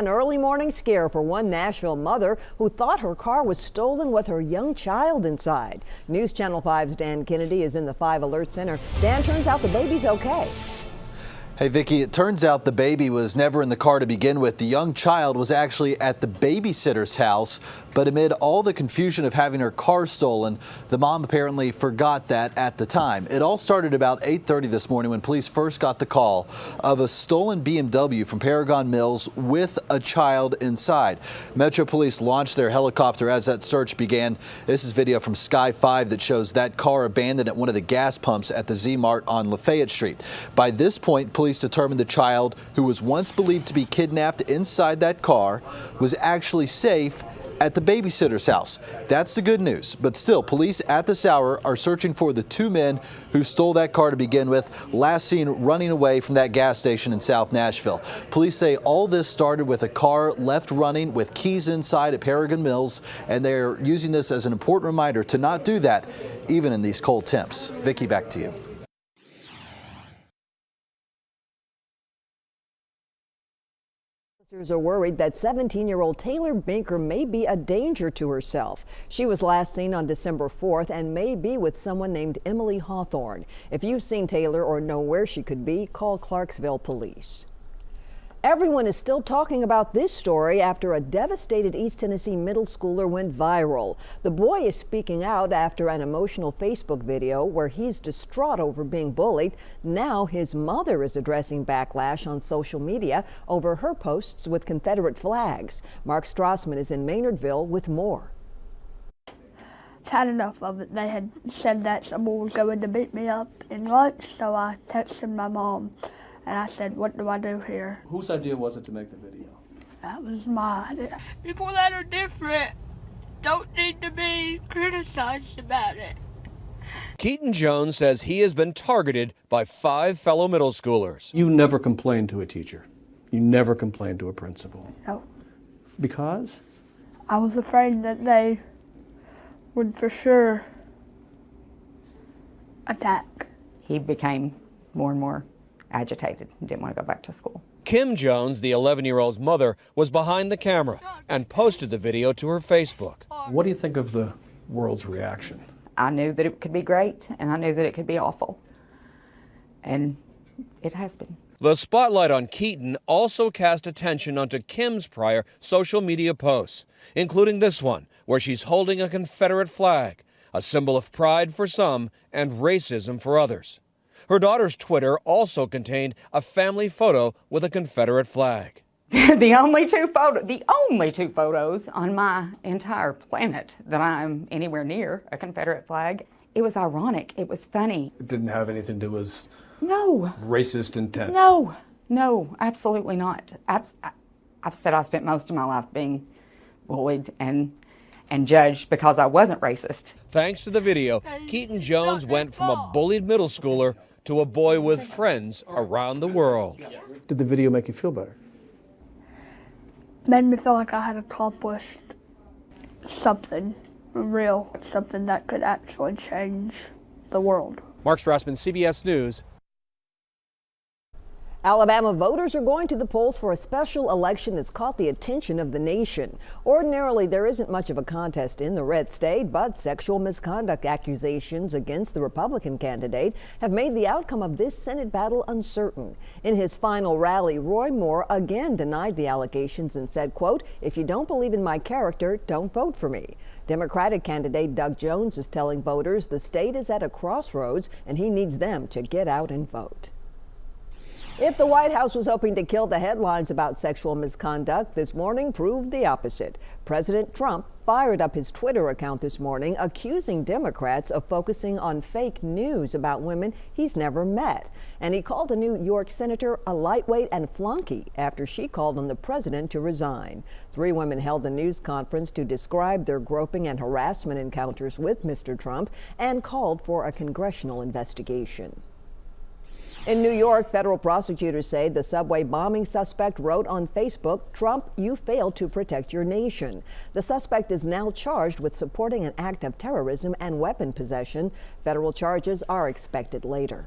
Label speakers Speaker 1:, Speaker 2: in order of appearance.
Speaker 1: An early morning scare for one Nashville mother who thought her car was stolen with her young child inside. News Channel 5's Dan Kennedy is in the 5 Alert Center. Dan, turns out the baby's okay.
Speaker 2: Hey, Vicki, it turns out the baby was never in the car to begin with. The young child was actually at the babysitter's house, but amid all the confusion of having her car stolen, the mom apparently forgot that at the time. It all started about 8:30 this morning when police first got the call of a stolen BMW from Paragon Mills with a child inside. Metro Police launched their helicopter as that search began. This is video from Sky 5 that shows that car abandoned at one of the gas pumps at the Z-Mart on Lafayette Street. By this point, police determined the child, who was once believed to be kidnapped inside that car, was actually safe at the babysitter's house. That's the good news. But still, police at this hour are searching for the 2 men who stole that car to begin with, last seen running away from that gas station in South Nashville. Police say all this started with a car left running with keys inside at Paragon Mills, and they're using this as an important reminder to not do that, even in these cold temps. Vicki, back to you.
Speaker 1: Officers are worried that 17-year-old Taylor Binker may be a danger to herself. She was last seen on December 4th and may be with someone named Emily Hawthorne. If you've seen Taylor or know where she could be, call Clarksville Police. Everyone is still talking about this story after a devastated East Tennessee middle schooler went viral. The boy is speaking out after an emotional Facebook video where he's distraught over being bullied. Now his mother is addressing backlash on social media over her posts with Confederate flags. Mark Strassman is in Maynardville with more.
Speaker 3: I've had enough of it. They had said that someone was going to beat me up in lunch, so I texted my mom. And I said, what do I do here?
Speaker 4: Whose idea was it to make the video?
Speaker 3: That was my idea.
Speaker 5: People that are different don't need to be criticized about it.
Speaker 6: Keaton Jones says he has been targeted by 5 fellow middle schoolers.
Speaker 4: You never complained to a teacher. You never complained to a principal.
Speaker 3: No.
Speaker 4: Because?
Speaker 3: I was afraid that they would for sure attack.
Speaker 7: He became more and more agitated and didn't want to go back to school.
Speaker 6: Kim Jones, the 11-year-old's mother, was behind the camera and posted the video to her Facebook.
Speaker 4: What do you think of the world's reaction?
Speaker 7: I knew that it could be great and I knew that it could be awful. And it has been.
Speaker 6: The spotlight on Keaton also cast attention onto Kim's prior social media posts, including this one, where she's holding a Confederate flag, a symbol of pride for some and racism for others. Her daughter's Twitter also contained a family photo with a Confederate flag.
Speaker 7: the only two photos on my entire planet that I'm anywhere near a Confederate flag. It was ironic. It was funny.
Speaker 4: It didn't have anything to do with racist intent.
Speaker 7: No, absolutely not. I've said I spent most of my life being bullied and judged because I wasn't racist.
Speaker 6: Thanks to the video, Keaton Jones went from a bullied middle schooler to a boy with friends around the world.
Speaker 4: Did the video make you feel better?
Speaker 3: Made me feel like I had accomplished something real, something that could actually change the world.
Speaker 6: Mark Strassman, CBS News.
Speaker 1: Alabama voters are going to the polls for a special election that's caught the attention of the nation. Ordinarily, there isn't much of a contest in the red state, but sexual misconduct accusations against the Republican candidate have made the outcome of this Senate battle uncertain. In his final rally, Roy Moore again denied the allegations and said, quote, "If you don't believe in my character, don't vote for me." Democratic candidate Doug Jones is telling voters the state is at a crossroads and he needs them to get out and vote. If the White House was hoping to kill the headlines about sexual misconduct, this morning proved the opposite. President Trump fired up his Twitter account this morning, accusing Democrats of focusing on fake news about women he's never met. And he called a New York senator a lightweight and flunky after she called on the president to resign. 3 women held a news conference to describe their groping and harassment encounters with Mr. Trump and called for a congressional investigation. In New York, federal prosecutors say the subway bombing suspect wrote on Facebook, "Trump, you failed to protect your nation." The suspect is now charged with supporting an act of terrorism and weapon possession. Federal charges are expected later.